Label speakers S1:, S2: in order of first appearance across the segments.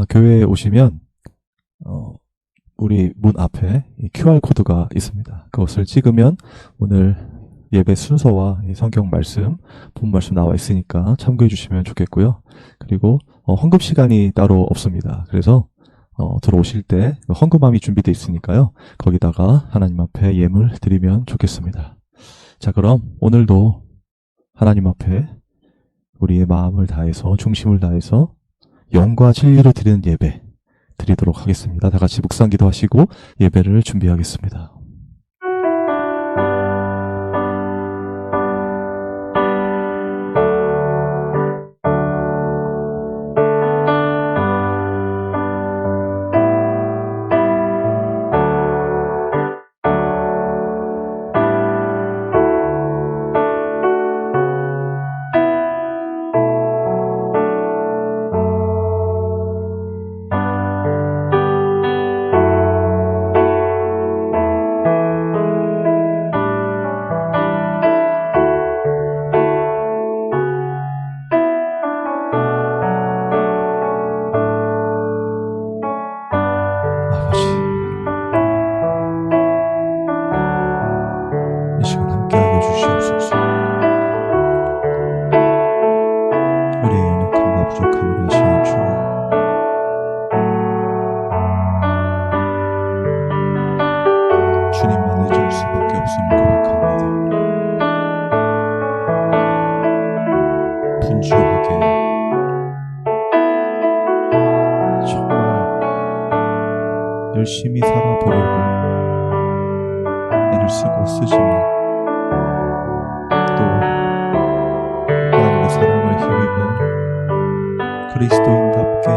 S1: 교회에 오시면 우리 문 앞에 이 QR코드가 있습니다. 그것을 찍으면 오늘 예배 순서와 이 성경 말씀, 본 말씀 나와 있으니까 참고해 주시면 좋겠고요. 그리고 헌금 시간이 따로 없습니다. 그래서 들어오실 때 헌금함이 준비되어 있으니까요. 거기다가 하나님 앞에 예물 드리면 좋겠습니다. 자, 그럼 오늘도 하나님 앞에 우리의 마음을 다해서, 중심을 다해서 영과 진리로 드리는 예배 드리도록 하겠습니다. 다 같이 묵상 기도하시고 예배를 준비하겠습니다. 열심히 살아보려고 애를 쓰고 쓰지만 또 하나님의 사랑을 힘입어 그리스도인답게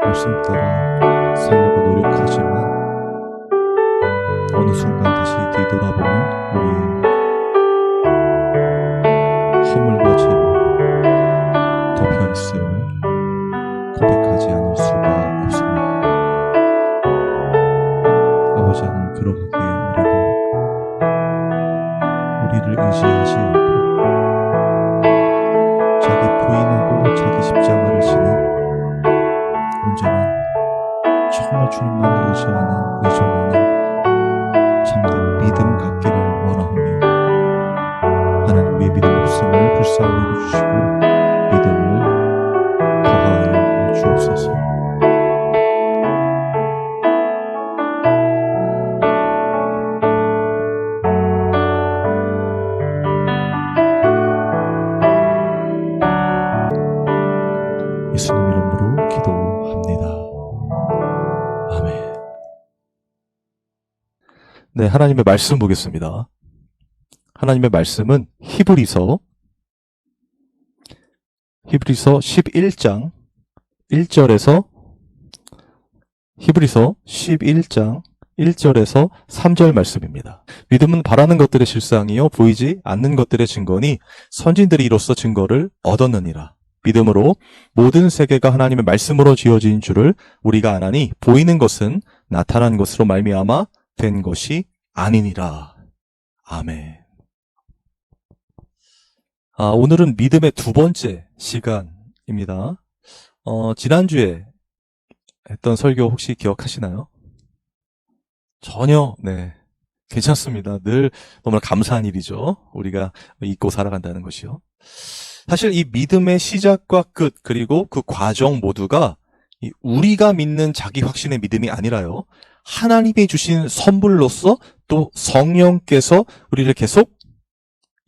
S1: 말씀 따라 살려고 노력하지만 어느 순간 다시 뒤돌아보면 우리의 허물과 죄로 덮여있음을 고백하지 않을 수가 없습니다. 아버지 하나님, 그러기에 우리를 의지하지 않고 자기 부인하고 자기 십자가를 지는 온전한 정말 주님만을 의지하는 참된 믿음 갖기를 원하오니 하나님, 우리의 믿음 없음을 불쌍히 여겨주시고 믿음을 더하여 주옵소서. 예수님 이름으로 기도합니다. 아멘. 네, 하나님의 말씀 보겠습니다. 하나님의 말씀은 히브리서 11장 1절에서 히브리서 11장 1절에서 3절 말씀입니다. 믿음은 바라는 것들의 실상이요 보이지 않는 것들의 증거니 선진들이 이로써 증거를 얻었느니라. 믿음으로 모든 세계가 하나님의 말씀으로 지어진 줄을 우리가 아나니 보이는 것은 나타난 것으로 말미암아 된 것이 아니니라. 아멘. 오늘은 믿음의 두 번째 시간입니다. 지난주에 했던 설교 혹시 기억하시나요? 전혀, 네. 괜찮습니다. 늘 너무나 감사한 일이죠. 우리가 잊고 살아간다는 것이요. 사실 이 믿음의 시작과 끝, 그리고 그 과정 모두가 우리가 믿는 자기 확신의 믿음이 아니라요, 하나님이 주신 선물로서 또 성령께서 우리를 계속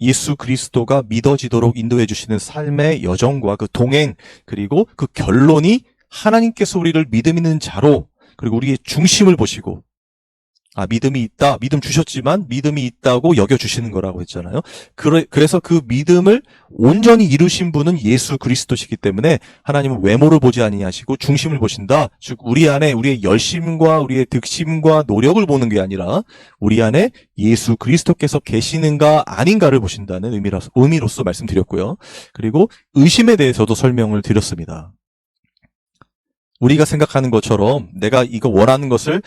S1: 예수 그리스도가 믿어지도록 인도해 주시는 삶의 여정과 그 동행, 그리고 그 결론이 하나님께서 우리를 믿음 있는 자로, 그리고 우리의 중심을 보시고 믿음이 있다, 믿음 주셨지만 믿음이 있다고 여겨주시는 거라고 했잖아요. 그래서 그 믿음을 온전히 이루신 분은 예수 그리스도시기 때문에 하나님은 외모를 보지 아니하시고 중심을 보신다. 즉 우리 안에 우리의 열심과 우리의 득심과 노력을 보는 게 아니라 우리 안에 예수 그리스도께서 계시는가 아닌가를 보신다는 의미로서 말씀드렸고요. 그리고 의심에 대해서도 설명을 드렸습니다. 우리가 생각하는 것처럼 내가 이거 원하는 것을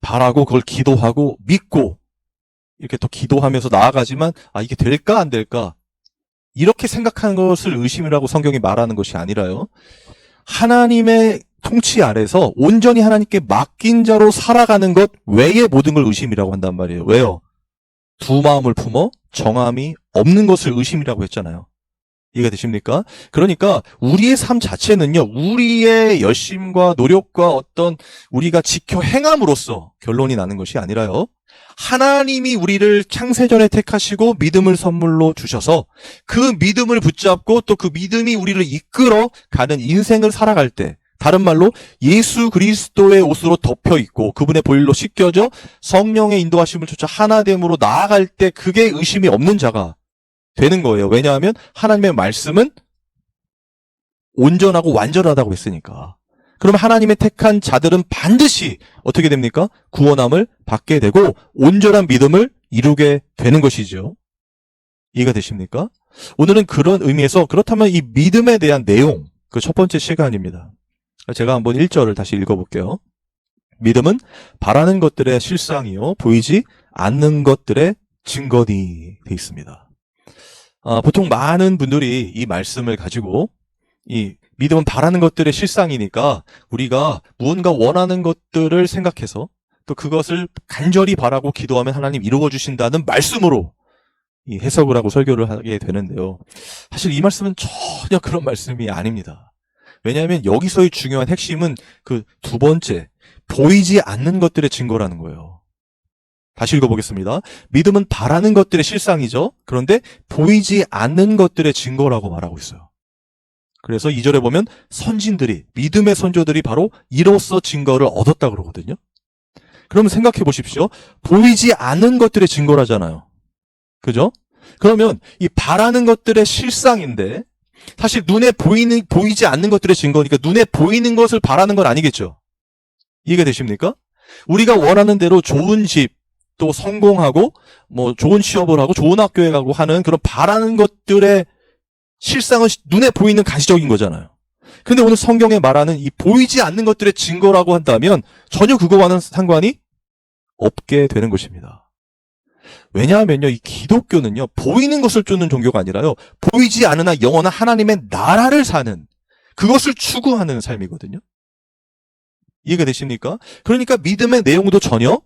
S1: 바라고 그걸 기도하고 믿고 이렇게 또 기도하면서 나아가지만 이게 될까 안 될까 이렇게 생각하는 것을 의심이라고 성경이 말하는 것이 아니라요, 하나님의 통치 아래서 온전히 하나님께 맡긴 자로 살아가는 것 외의 모든 걸 의심이라고 한단 말이에요. 왜요? 두 마음을 품어 정함이 없는 것을 의심이라고 했잖아요. 이해가 되십니까? 그러니까 우리의 삶 자체는요, 우리의 열심과 노력과 어떤 우리가 지켜 행함으로써 결론이 나는 것이 아니라요, 하나님이 우리를 창세전에 택하시고 믿음을 선물로 주셔서 그 믿음을 붙잡고 또 그 믿음이 우리를 이끌어 가는 인생을 살아갈 때, 다른 말로 예수 그리스도의 옷으로 덮여 있고 그분의 보혈로 씻겨져 성령의 인도하심을 쫓아 하나됨으로 나아갈 때 그게 의심이 없는 자가 되는 거예요. 왜냐하면 하나님의 말씀은 온전하고 완전하다고 했으니까. 그럼 하나님의 택한 자들은 반드시 어떻게 됩니까? 구원함을 받게 되고 온전한 믿음을 이루게 되는 것이죠. 이해가 되십니까? 오늘은 그런 의미에서, 그렇다면 이 믿음에 대한 내용, 그 첫 번째 시간입니다. 제가 한번 1절을 다시 읽어볼게요. 믿음은 바라는 것들의 실상이요 보이지 않는 것들의 증거니 돼 있습니다. 보통 많은 분들이 이 말씀을 가지고, 이 믿음은 바라는 것들의 실상이니까 우리가 무언가 원하는 것들을 생각해서 또 그것을 간절히 바라고 기도하면 하나님 이루어 주신다는 말씀으로 이 해석을 하고 설교를 하게 되는데요. 사실 이 말씀은 전혀 그런 말씀이 아닙니다. 왜냐하면 여기서의 중요한 핵심은 그 두 번째, 보이지 않는 것들의 증거라는 거예요. 다시 읽어보겠습니다. 믿음은 바라는 것들의 실상이죠. 그런데 보이지 않는 것들의 증거라고 말하고 있어요. 그래서 2절에 보면 선진들이, 믿음의 선조들이 바로 이로써 증거를 얻었다 그러거든요. 그러면 생각해 보십시오. 보이지 않는 것들의 증거라잖아요. 그죠? 그러면 이 바라는 것들의 실상인데, 사실 눈에 보이지 않는 것들의 증거니까 눈에 보이는 것을 바라는 건 아니겠죠. 이해가 되십니까? 우리가 원하는 대로 좋은 집, 또 성공하고 뭐 좋은 취업을 하고 좋은 학교에 가고 하는 그런 바라는 것들의 실상은 눈에 보이는 가시적인 거잖아요. 근데 오늘 성경에 말하는 이 보이지 않는 것들의 증거라고 한다면 전혀 그거와는 상관이 없게 되는 것입니다. 왜냐하면요, 이 기독교는요, 보이는 것을 쫓는 종교가 아니라요, 보이지 않으나 영원한 하나님의 나라를 사는, 그것을 추구하는 삶이거든요. 이해가 되십니까? 그러니까 믿음의 내용도 전혀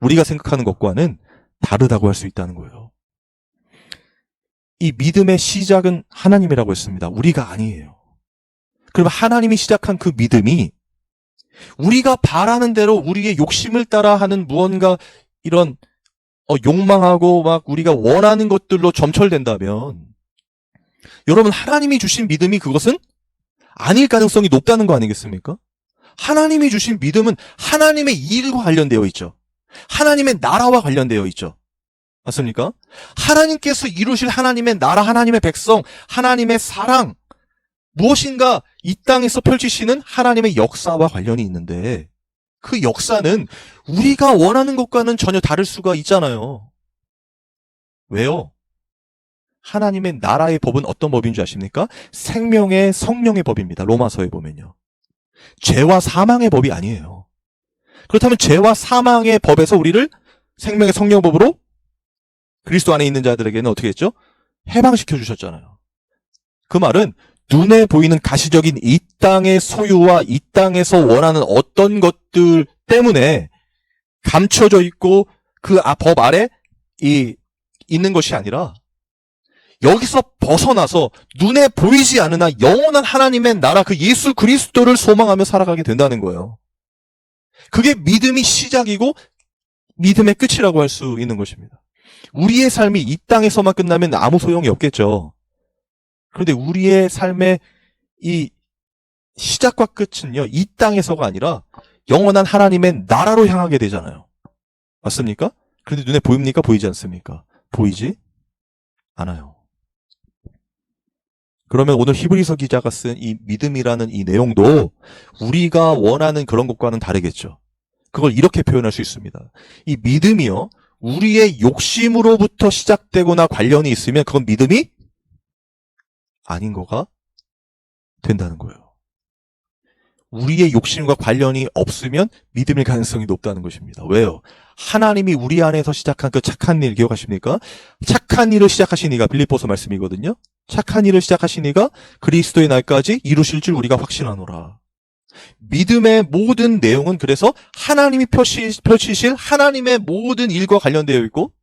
S1: 우리가 생각하는 것과는 다르다고 할 수 있다는 거예요. 이 믿음의 시작은 하나님이라고 했습니다. 우리가 아니에요. 그러면 하나님이 시작한 그 믿음이 우리가 바라는 대로 우리의 욕심을 따라 하는 무언가 이런 욕망하고 막 우리가 원하는 것들로 점철된다면, 여러분, 하나님이 주신 믿음이 그것은 아닐 가능성이 높다는 거 아니겠습니까? 하나님이 주신 믿음은 하나님의 일과 관련되어 있죠. 하나님의 나라와 관련되어 있죠. 맞습니까? 하나님께서 이루실 하나님의 나라, 하나님의 백성, 하나님의 사랑, 무엇인가 이 땅에서 펼치시는 하나님의 역사와 관련이 있는데, 그 역사는 우리가 원하는 것과는 전혀 다를 수가 있잖아요. 왜요? 하나님의 나라의 법은 어떤 법인 줄 아십니까? 생명의 성령의 법입니다. 로마서에 보면요. 죄와 사망의 법이 아니에요. 그렇다면 죄와 사망의 법에서 우리를 생명의 성령 법으로 그리스도 안에 있는 자들에게는 어떻게 했죠? 해방시켜 주셨잖아요. 그 말은 눈에 보이는 가시적인 이 땅의 소유와 이 땅에서 원하는 어떤 것들 때문에 감춰져 있고 그 법 아래 있는 것이 아니라, 여기서 벗어나서 눈에 보이지 않으나 영원한 하나님의 나라, 그 예수 그리스도를 소망하며 살아가게 된다는 거예요. 그게 믿음이 시작이고 믿음의 끝이라고 할 수 있는 것입니다. 우리의 삶이 이 땅에서만 끝나면 아무 소용이 없겠죠. 그런데 우리의 삶의 이 시작과 끝은요, 이 땅에서가 아니라 영원한 하나님의 나라로 향하게 되잖아요. 맞습니까? 그런데 눈에 보입니까? 보이지 않습니까? 보이지 않아요. 그러면 오늘 히브리서 기자가 쓴 이 믿음이라는 이 내용도 우리가 원하는 그런 것과는 다르겠죠. 그걸 이렇게 표현할 수 있습니다. 이 믿음이요, 우리의 욕심으로부터 시작되거나 관련이 있으면 그건 믿음이 아닌 거가 된다는 거예요. 우리의 욕심과 관련이 없으면 믿음일 가능성이 높다는 것입니다. 왜요? 하나님이 우리 안에서 시작한 그 착한 일 기억하십니까? 착한 일을 시작하신 이가 빌립보서 말씀이거든요. 착한 일을 시작하신 이가 그리스도의 날까지 이루실 줄 우리가 확신하노라. 믿음의 모든 내용은 그래서 하나님이 펼치실 하나님의 모든 일과 관련되어 있고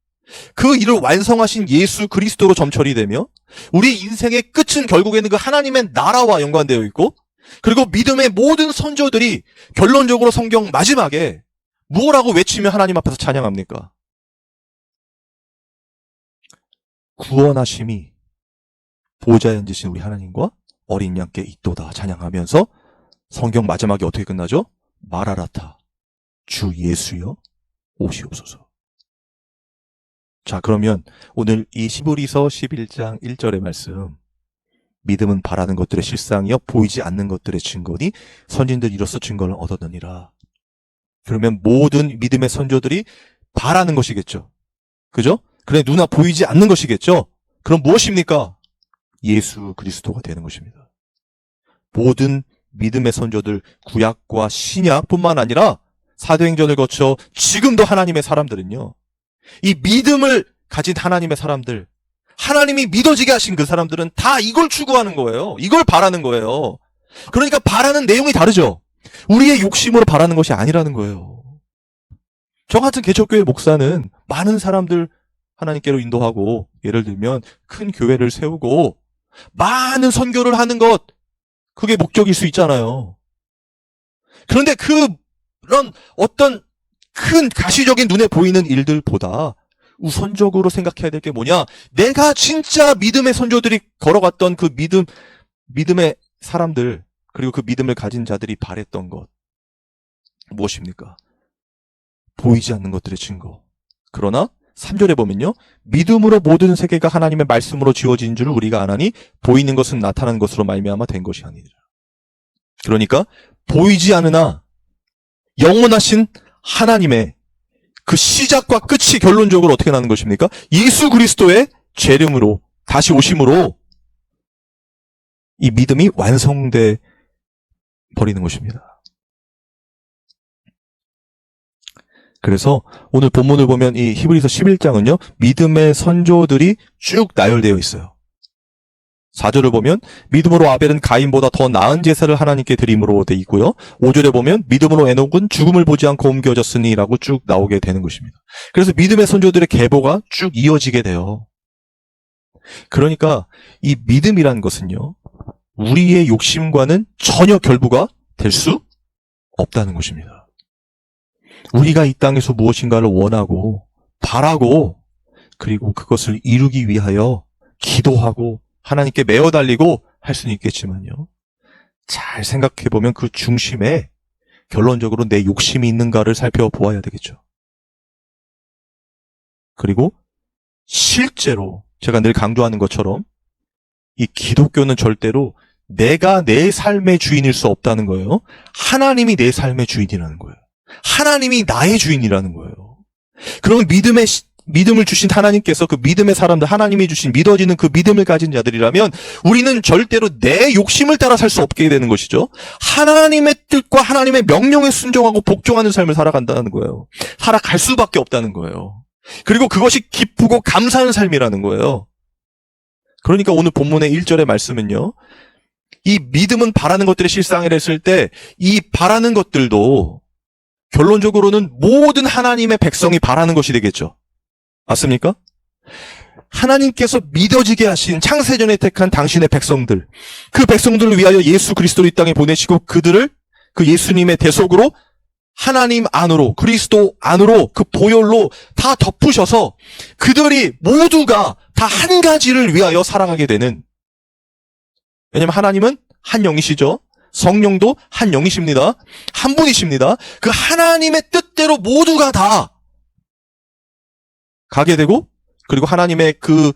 S1: 그 일을 완성하신 예수 그리스도로 점철이 되며 우리 인생의 끝은 결국에는 그 하나님의 나라와 연관되어 있고 그리고 믿음의 모든 선조들이 결론적으로 성경 마지막에 무엇라고 외치며 하나님 앞에서 찬양합니까? 구원하심이 보좌에 앉으신 우리 하나님과 어린 양께 있도다 찬양하면서 성경 마지막에 어떻게 끝나죠? 마라나타 주 예수여 오시옵소서. 자, 그러면 오늘 이 히브리서 11장 1절의 말씀, 믿음은 바라는 것들의 실상이요 보이지 않는 것들의 증거니 선진들 이로써 증거를 얻었느니라. 그러면 모든 믿음의 선조들이 바라는 것이겠죠. 그죠? 그래 눈앞 보이지 않는 것이겠죠. 그럼 무엇입니까? 예수 그리스도가 되는 것입니다. 모든 믿음의 선조들 구약과 신약뿐만 아니라 사도행전을 거쳐 지금도 하나님의 사람들은요. 이 믿음을 가진 하나님의 사람들, 하나님이 믿어지게 하신 그 사람들은 다 이걸 추구하는 거예요. 이걸 바라는 거예요. 그러니까 바라는 내용이 다르죠. 우리의 욕심으로 바라는 것이 아니라는 거예요. 저 같은 개척교회 목사는 많은 사람들 하나님께로 인도하고 예를 들면 큰 교회를 세우고 많은 선교를 하는 것 그게 목적일 수 있잖아요. 그런데 그런 어떤 큰 가시적인 눈에 보이는 일들보다 우선적으로 생각해야 될 게 뭐냐? 내가 진짜 믿음의 선조들이 걸어갔던 그 믿음의 사람들, 그리고 그 믿음을 가진 자들이 바랬던 것. 무엇입니까? 보이지 않는 것들의 증거. 그러나 3절에 보면요. 믿음으로 모든 세계가 하나님의 말씀으로 지어진 줄을 우리가 아나니 보이는 것은 나타난 것으로 말미암아 된 것이 아니니라. 그러니까 보이지 않으나 영원하신 하나님의 그 시작과 끝이 결론적으로 어떻게 나는 것입니까? 예수 그리스도의 재림으로 다시 오심으로 이 믿음이 완성돼 버리는 것입니다. 그래서 오늘 본문을 보면 이 히브리서 11장은요. 믿음의 선조들이 쭉 나열되어 있어요. 4절을 보면 믿음으로 아벨은 가인보다 더 나은 제사를 하나님께 드림으로 돼 있고요. 5절에 보면 믿음으로 에녹은 죽음을 보지 않고 옮겨졌으니 라고 쭉 나오게 되는 것입니다. 그래서 믿음의 선조들의 계보가 쭉 이어지게 돼요. 그러니까 이 믿음이라는 것은요. 우리의 욕심과는 전혀 결부가 될 수 없다는 것입니다. 우리가 이 땅에서 무엇인가를 원하고 바라고 그리고 그것을 이루기 위하여 기도하고 하나님께 매어 달리고 할 수는 있겠지만요. 잘 생각해보면 그 중심에 결론적으로 내 욕심이 있는가를 살펴보아야 되겠죠. 그리고 실제로 제가 늘 강조하는 것처럼 이 기독교는 절대로 내가 내 삶의 주인일 수 없다는 거예요. 하나님이 내 삶의 주인이라는 거예요. 하나님이 나의 주인이라는 거예요. 그러면 믿음을 주신 하나님께서 그 믿음의 사람들, 하나님이 주신 믿어지는 그 믿음을 가진 자들이라면 우리는 절대로 내 욕심을 따라 살 수 없게 되는 것이죠. 하나님의 뜻과 하나님의 명령에 순종하고 복종하는 삶을 살아간다는 거예요. 살아갈 수밖에 없다는 거예요. 그리고 그것이 기쁘고 감사한 삶이라는 거예요. 그러니까 오늘 본문의 1절의 말씀은요. 이 믿음은 바라는 것들의 실상이라 했을 때 이 바라는 것들도 결론적으로는 모든 하나님의 백성이 바라는 것이 되겠죠. 맞습니까? 하나님께서 믿어지게 하신 창세전에 택한 당신의 백성들, 그 백성들을 위하여 예수 그리스도를 이 땅에 보내시고 그들을 그 예수님의 대속으로 하나님 안으로, 그리스도 안으로 그 보혈로 다 덮으셔서 그들이 모두가 다 한 가지를 위하여 살아가게 되는, 왜냐하면 하나님은 한 영이시죠. 성령도 한 영이십니다. 한 분이십니다. 그 하나님의 뜻대로 모두가 다 가게 되고 그리고 하나님의 그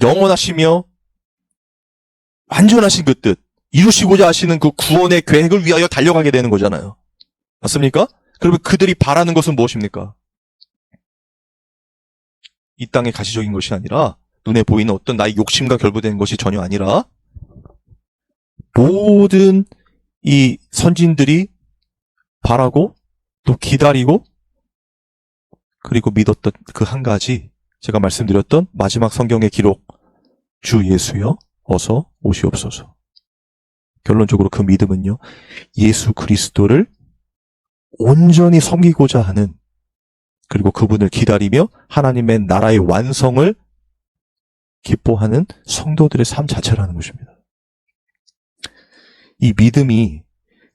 S1: 영원하시며 완전하신 그 뜻, 이루시고자 하시는 그 구원의 계획을 위하여 달려가게 되는 거잖아요. 맞습니까? 그러면 그들이 바라는 것은 무엇입니까? 이 땅의 가시적인 것이 아니라 눈에 보이는 어떤 나의 욕심과 결부된 것이 전혀 아니라 모든 이 선진들이 바라고 또 기다리고 그리고 믿었던 그 한 가지, 제가 말씀드렸던 마지막 성경의 기록, 주 예수여 어서 오시옵소서. 결론적으로 그 믿음은요, 예수 그리스도를 온전히 섬기고자 하는, 그리고 그분을 기다리며 하나님의 나라의 완성을 기뻐하는 성도들의 삶 자체라는 것입니다. 이 믿음이,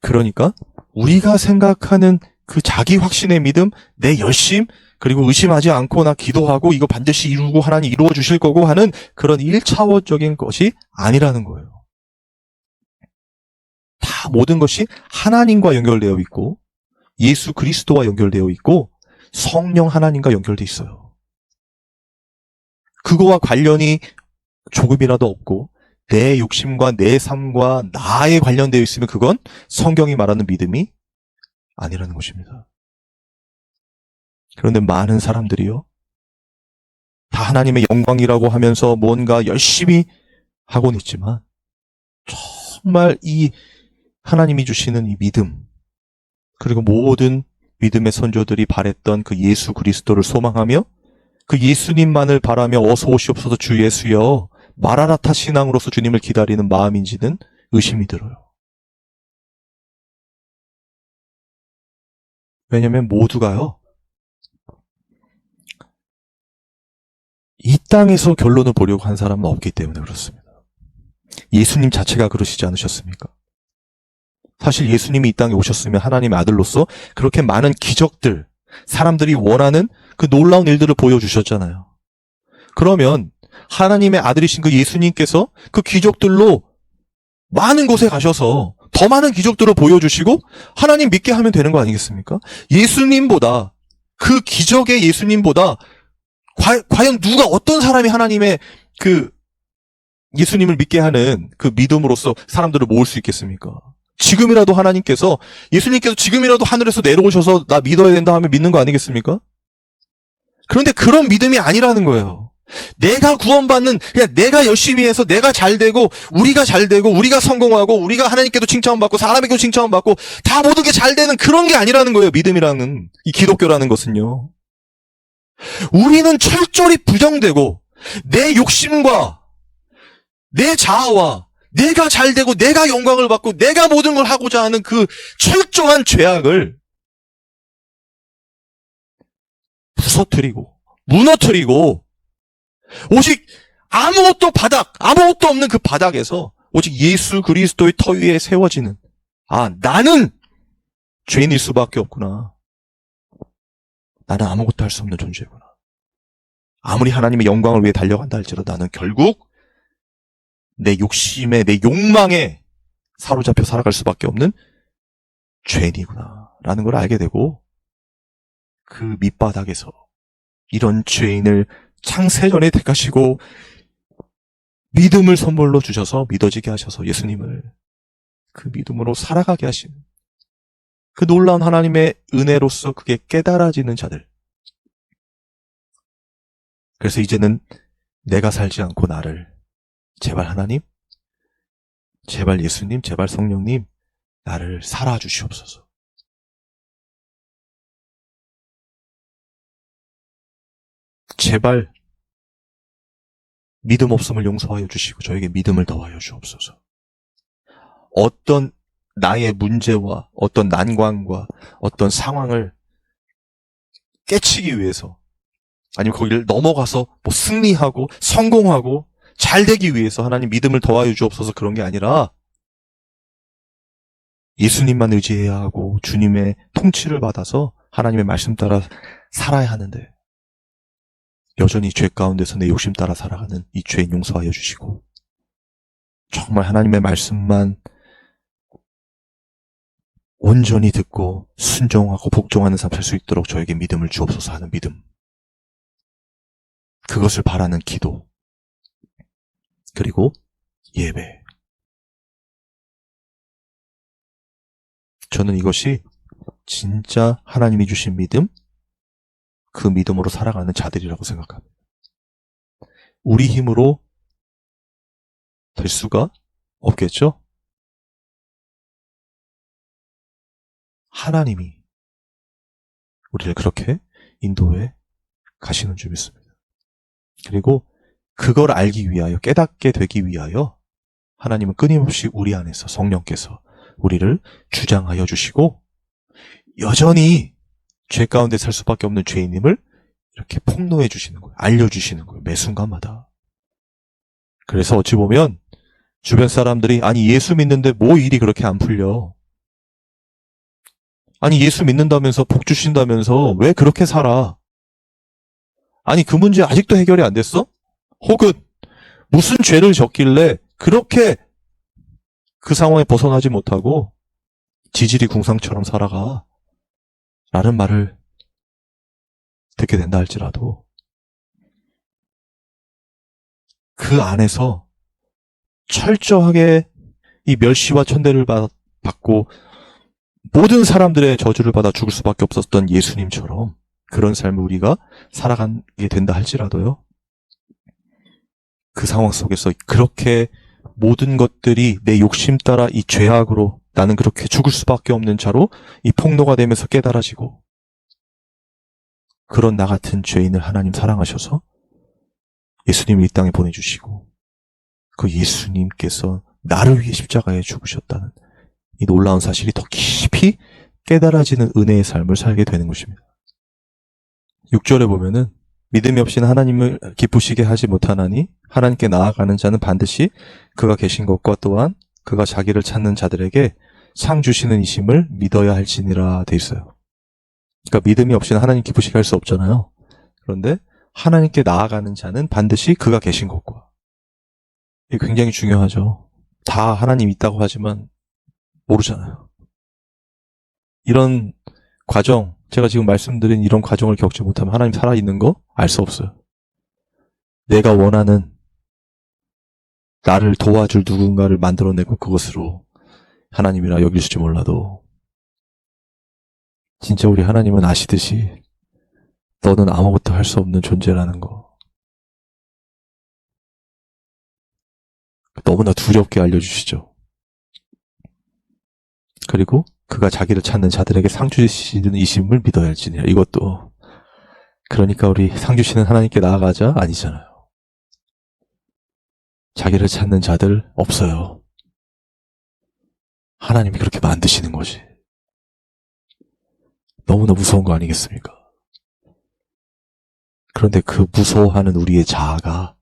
S1: 그러니까 우리가 생각하는 그 자기 확신의 믿음, 내 열심, 그리고 의심하지 않고 나 기도하고 이거 반드시 이루고 하나님 이루어 주실 거고 하는 그런 1차원적인 것이 아니라는 거예요. 다 모든 것이 하나님과 연결되어 있고 예수 그리스도와 연결되어 있고 성령 하나님과 연결되어 있어요. 그거와 관련이 조금이라도 없고 내 욕심과 내 삶과 나에 관련되어 있으면 그건 성경이 말하는 믿음이 아니라는 것입니다. 그런데 많은 사람들이요, 다 하나님의 영광이라고 하면서 뭔가 열심히 하고는 있지만 정말 이 하나님이 주시는 이 믿음, 그리고 모든 믿음의 선조들이 바랬던 그 예수 그리스도를 소망하며 그 예수님만을 바라며 어서 오시옵소서 주 예수여, 마라나타 신앙으로서 주님을 기다리는 마음인지는 의심이 들어요. 왜냐하면 모두가요, 이 땅에서 결론을 보려고 한 사람은 없기 때문에 그렇습니다. 예수님 자체가 그러시지 않으셨습니까? 사실 예수님이 이 땅에 오셨으면 하나님의 아들로서 그렇게 많은 기적들, 사람들이 원하는 그 놀라운 일들을 보여주셨잖아요. 그러면 하나님의 아들이신 그 예수님께서 그 기적들로 많은 곳에 가셔서 더 많은 기적들을 보여주시고 하나님 믿게 하면 되는 거 아니겠습니까? 예수님보다, 그 기적의 예수님보다 과연 누가, 어떤 사람이 하나님의 그 예수님을 믿게 하는 그 믿음으로써 사람들을 모을 수 있겠습니까? 지금이라도 하나님께서, 예수님께서 지금이라도 하늘에서 내려오셔서 나 믿어야 된다 하면 믿는 거 아니겠습니까? 그런데 그런 믿음이 아니라는 거예요. 내가 구원받는, 그냥 내가 열심히 해서 내가 잘 되고, 우리가 잘 되고, 우리가 성공하고, 우리가 하나님께도 칭찬받고, 사람에게도 칭찬받고, 다 모든 게 잘 되는 그런 게 아니라는 거예요. 믿음이라는, 이 기독교라는 것은요. 우리는 철저히 부정되고, 내 욕심과 내 자아와 내가 잘 되고 내가 영광을 받고 내가 모든 걸 하고자 하는 그 철저한 죄악을 부서뜨리고 무너뜨리고 오직 아무것도 없는 그 바닥에서 오직 예수 그리스도의 터 위에 세워지는, 나는 죄인일 수밖에 없구나. 나는 아무것도 할 수 없는 존재구나. 아무리 하나님의 영광을 위해 달려간다 할지라도 나는 결국 내 욕심에, 내 욕망에 사로잡혀 살아갈 수밖에 없는 죄인이구나 라는 걸 알게 되고, 그 밑바닥에서 이런 죄인을 창세전에 택하시고 믿음을 선물로 주셔서 믿어지게 하셔서 예수님을 그 믿음으로 살아가게 하시는 그 놀라운 하나님의 은혜로서 그게 깨달아지는 자들. 그래서 이제는 내가 살지 않고 나를, 제발 하나님, 제발 예수님, 제발 성령님, 나를 살아주시옵소서. 제발 믿음 없음을 용서하여 주시고 저에게 믿음을 더하여 주옵소서. 어떤 나의 문제와 어떤 난관과 어떤 상황을 깨치기 위해서, 아니면 거기를 넘어가서 승리하고 성공하고 잘 되기 위해서 하나님 믿음을 더하여 주옵소서, 그런 게 아니라 예수님만 의지해야 하고 주님의 통치를 받아서 하나님의 말씀 따라 살아야 하는데 여전히 죄 가운데서 내 욕심 따라 살아가는 이 죄인 용서하여 주시고, 정말 하나님의 말씀만 온전히 듣고 순종하고 복종하는 삶 살 수 있도록 저에게 믿음을 주옵소서 하는 믿음, 그것을 바라는 기도, 그리고 예배. 저는 이것이 진짜 하나님이 주신 믿음, 그 믿음으로 살아가는 자들이라고 생각합니다. 우리 힘으로 될 수가 없겠죠? 하나님이 우리를 그렇게 인도해 가시는 줄 믿습니다. 그리고 그걸 알기 위하여, 깨닫게 되기 위하여 하나님은 끊임없이 우리 안에서 성령께서 우리를 주장하여 주시고 여전히 죄 가운데 살 수밖에 없는 죄인임을 이렇게 폭로해 주시는 거예요. 알려주시는 거예요. 매 순간마다. 그래서 어찌 보면 주변 사람들이 아니 예수 믿는데 뭐 일이 그렇게 안 풀려? 아니 예수 믿는다면서 복 주신다면서 왜 그렇게 살아? 아니 그 문제 아직도 해결이 안 됐어? 혹은 무슨 죄를 졌길래 그렇게 그 상황에 벗어나지 못하고 지질이 궁상처럼 살아가? 라는 말을 듣게 된다 할지라도 그 안에서 철저하게 이 멸시와 천대를 받고 모든 사람들의 저주를 받아 죽을 수밖에 없었던 예수님처럼 그런 삶을 우리가 살아가게 된다 할지라도요. 그 상황 속에서 그렇게 모든 것들이 내 욕심 따라 이 죄악으로 나는 그렇게 죽을 수밖에 없는 자로 이 폭로가 되면서 깨달아지고 그런 나 같은 죄인을 하나님 사랑하셔서 예수님을 이 땅에 보내주시고 그 예수님께서 나를 위해 십자가에 죽으셨다는 이 놀라운 사실이 더 깊이 깨달아지는 은혜의 삶을 살게 되는 것입니다. 6절에 보면은 믿음이 없이는 하나님을 기쁘시게 하지 못하나니 하나님께 나아가는 자는 반드시 그가 계신 것과 또한 그가 자기를 찾는 자들에게 상 주시는 이심을 믿어야 할지니라 돼 있어요. 그러니까 믿음이 없이는 하나님 기쁘시게 할 수 없잖아요. 그런데 하나님께 나아가는 자는 반드시 그가 계신 것과 이게 굉장히 중요하죠. 다 하나님 있다고 하지만 모르잖아요. 이런 과정, 제가 지금 말씀드린 이런 과정을 겪지 못하면 하나님 살아있는 거 알 수 없어요. 내가 원하는 나를 도와줄 누군가를 만들어내고 그것으로 하나님이라 여길지 몰라도 진짜 우리 하나님은 아시듯이 너는 아무것도 할 수 없는 존재라는 거 너무나 두렵게 알려주시죠. 그리고 그가 자기를 찾는 자들에게 상 주시는 이심을 믿어야 할지니라. 이것도 그러니까 우리 상 주시는 하나님께 나아가자 아니잖아요. 자기를 찾는 자들 없어요. 하나님이 그렇게 만드시는 거지. 너무나 무서운 거 아니겠습니까? 그런데 그 무서워하는 우리의 자아가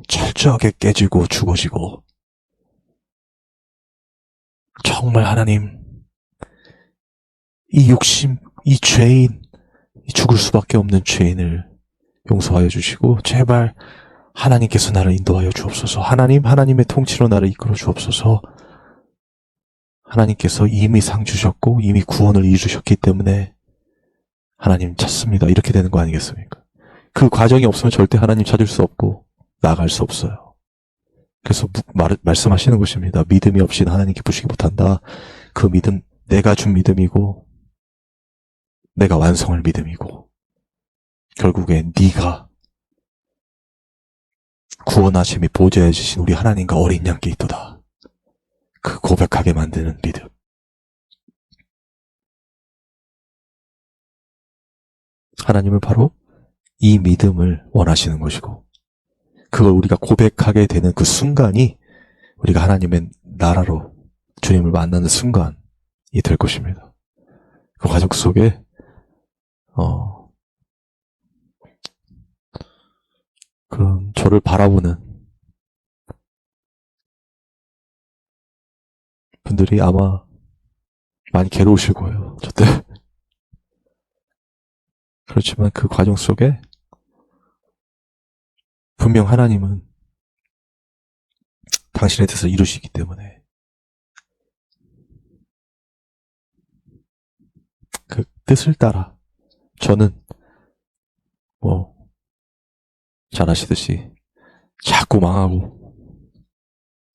S1: 철저하게 깨지고 죽어지고 정말 하나님 이 욕심, 이 죄인, 이 죽을 수밖에 없는 죄인을 용서하여 주시고 제발 하나님께서 나를 인도하여 주옵소서. 하나님, 하나님의 통치로 나를 이끌어 주옵소서. 하나님께서 이미 상 주셨고 이미 구원을 이루셨기 때문에 하나님 찾습니다. 이렇게 되는 거 아니겠습니까? 그 과정이 없으면 절대 하나님 찾을 수 없고 나아갈 수 없어요. 그래서 말씀하시는 것입니다. 믿음이 없이는 하나님 기쁘시기 못한다. 그 믿음, 내가 준 믿음이고 내가 완성할 믿음이고 결국엔 네가 구원하심이 보좌에 주신 우리 하나님과 어린 양께 있도다. 그 고백하게 만드는 믿음. 하나님은 바로 이 믿음을 원하시는 것이고 그걸 우리가 고백하게 되는 그 순간이 우리가 하나님의 나라로 주님을 만나는 순간이 될 것입니다. 그 과정 속에 그런 저를 바라보는 분들이 아마 많이 괴로우실 거예요. 저 때. 그렇지만 그 과정 속에 분명 하나님은 당신의 뜻을 이루시기 때문에 그 뜻을 따라 저는 잘 아시듯이 자꾸 망하고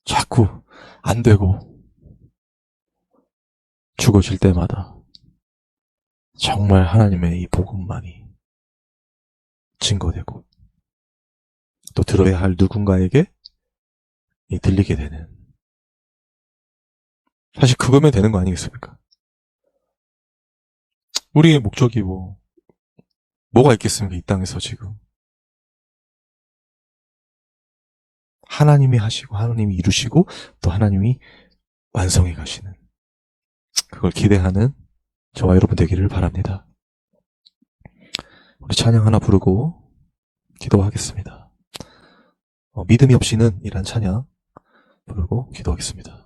S1: 자꾸 안 되고 죽어질 때마다 정말 하나님의 이 복음만이 증거되고 또 들어야 할 누군가에게 들리게 되는 사실 그거면 되는 거 아니겠습니까? 우리의 목적이 뭐가 있겠습니까? 이 땅에서 지금 하나님이 하시고 하나님이 이루시고 또 하나님이 완성해 가시는 그걸 기대하는 저와 여러분 되기를 바랍니다. 우리 찬양 하나 부르고 기도하겠습니다. 믿음이 없이는 이란 찬양 부르고 기도하겠습니다.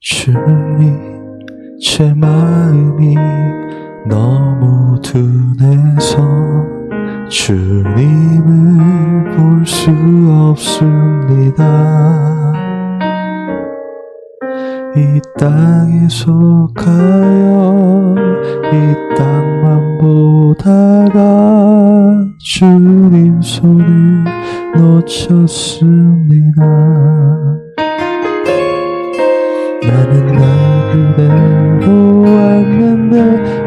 S1: 주님, 제 마음이 너무 둔해서 주님을 볼 수 없습니다. 이 땅에 속하여 이 땅만 보다가 주님 손을 놓쳤습니다. 나는 나 그대로 왔는데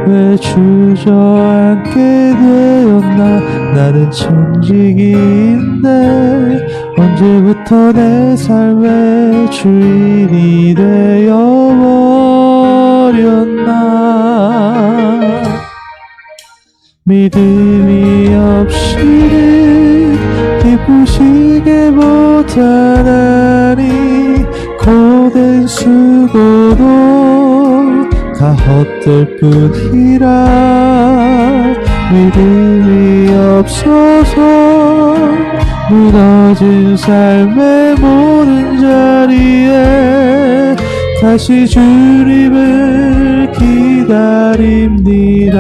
S1: 왜 주저앉게 되었나. 나는 천직인데 언제부터 내 삶의 주인이 되어버렸나. 믿음이 없이는 기쁘시게 못하나니 고된 수고도 다 헛될 뿐이라. 믿음이 없어서 무너진 삶의 모든 자리에 다시 주님을 기다립니다.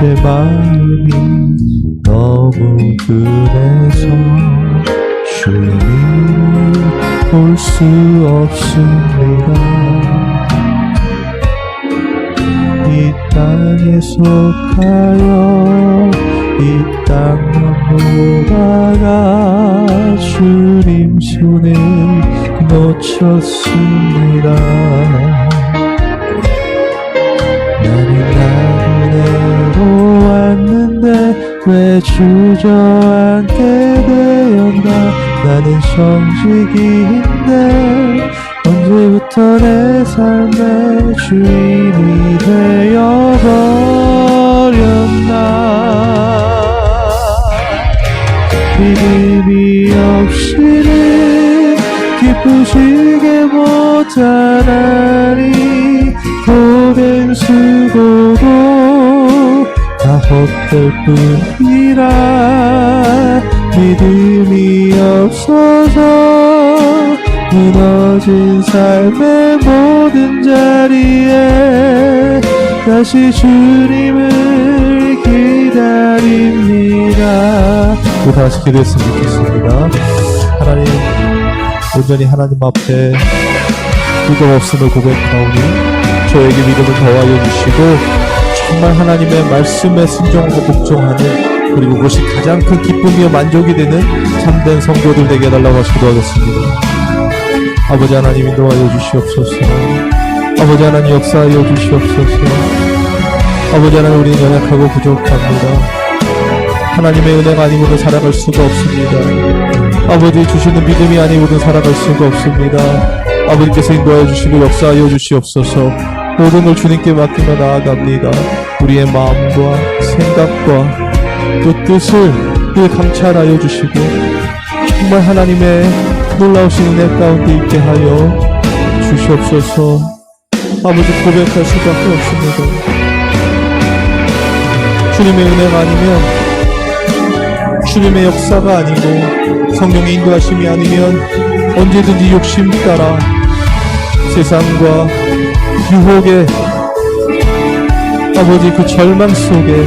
S1: 제 마음이 너무 둔해서 주님을 볼 수 없습니다. 이 땅에 속하여 이 땅만 보다가 주님 손을 놓쳤습니다. 나는 나 그대로 왔는데 왜 주저앉게 되었나. 나는 성직인데 언제부터 내 삶의 주인이 되어버렸나. 믿음이 없이는 기쁘시게 못하나니 고된 수고도 다 헛될 뿐이라. 믿음이 없어서 무너진 삶의 모든 자리에 다시 주님을 기다립니다. 우리 다시 기도했으면 좋겠습니다. 하나님, 온전히 하나님 앞에 믿음 없음을 고백하오니 저에게 믿음을 더하여 주시고 정말 하나님의 말씀에 순종하고 복종하는, 그리고 그것이 가장 큰 기쁨이요 만족이 되는 참된 성도들 되게 해달라고 하시 기도하겠습니다. 아버지 하나님 인도하여 주시옵소서. 아버지 하나님 역사하여 주시옵소서. 아버지 하나님, 우리는 연약하고 부족합니다. 하나님의 은혜가 아니고는 살아갈 수가 없습니다. 아버지 주시는 믿음이 아니고는 살아갈 수가 없습니다. 아버지께서 인도하여 주시고 역사하여 주시옵소서. 모든 걸 주님께 맡기며 나아갑니다. 우리의 마음과 생각과 또 뜻을 늘 강찰하여 주시고 정말 하나님의 놀라우신 은혜 가운데 있게 하여 주시옵소서. 아버지, 고백할 수밖에 없습니다. 주님의 은혜가 아니면, 주님의 역사가 아니고 성령의 인도하심이 아니면 언제든지 욕심 따라 세상과 유혹의 아버지 그 절망 속에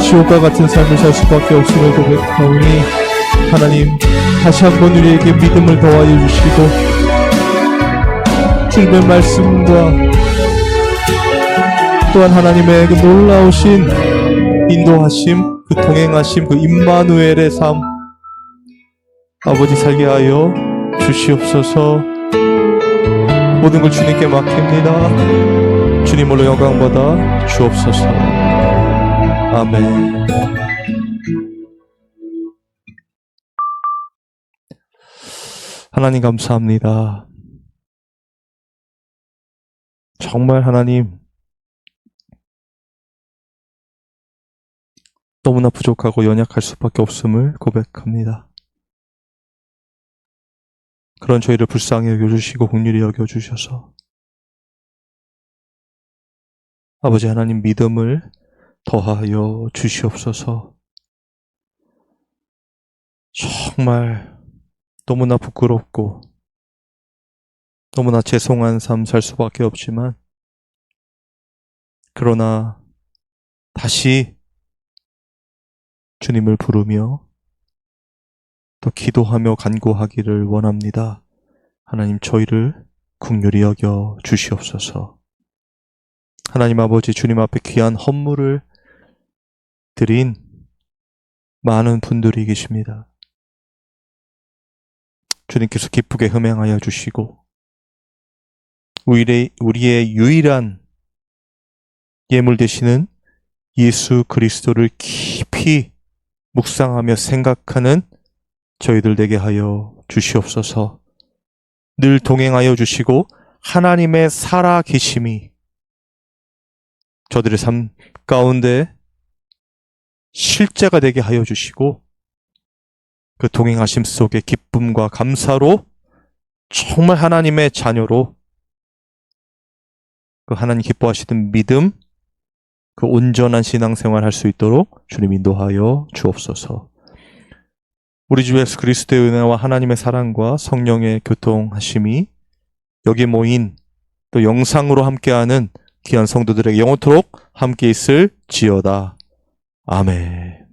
S1: 지옥과 같은 삶을 살 수밖에 없음을 고백하오니 하나님, 다시 한번 우리에게 믿음을 더하여 주시고 주님의 말씀과 또한 하나님의 그 놀라우신 인도하심, 그 동행하심, 그 임마누엘의 삶 아버지 살게 하여 주시옵소서. 모든 걸 주님께 맡깁니다. 주님으로 영광받아 주옵소서. 아멘. 하나님 감사합니다. 정말 하나님 너무나 부족하고 연약할 수밖에 없음을 고백합니다. 그런 저희를 불쌍히 여겨주시고 긍휼히 여겨주셔서 아버지 하나님 믿음을 더하여 주시옵소서. 정말 너무나 부끄럽고 너무나 죄송한 삶 살 수밖에 없지만 그러나 다시 주님을 부르며 또 기도하며 간구하기를 원합니다. 하나님 저희를 긍휼히 여겨 주시옵소서. 하나님 아버지 주님 앞에 귀한 헌물을 드린 많은 분들이 계십니다. 주님께서 기쁘게 흠행하여 주시고 우리의 유일한 예물 되시는 예수 그리스도를 깊이 묵상하며 생각하는 저희들 되게 하여 주시옵소서. 늘 동행하여 주시고 하나님의 살아계심이 저들의 삶 가운데 실제가 되게 하여 주시고 그 동행하심 속에 기쁨과 감사로 정말 하나님의 자녀로 그 하나님 기뻐하시는 믿음, 그 온전한 신앙생활 할 수 있도록 주님 인도하여 주옵소서. 우리 주 예수 그리스도의 은혜와 하나님의 사랑과 성령의 교통하심이 여기 모인 또 영상으로 함께하는 귀한 성도들에게 영원토록 함께 있을지어다. 아멘.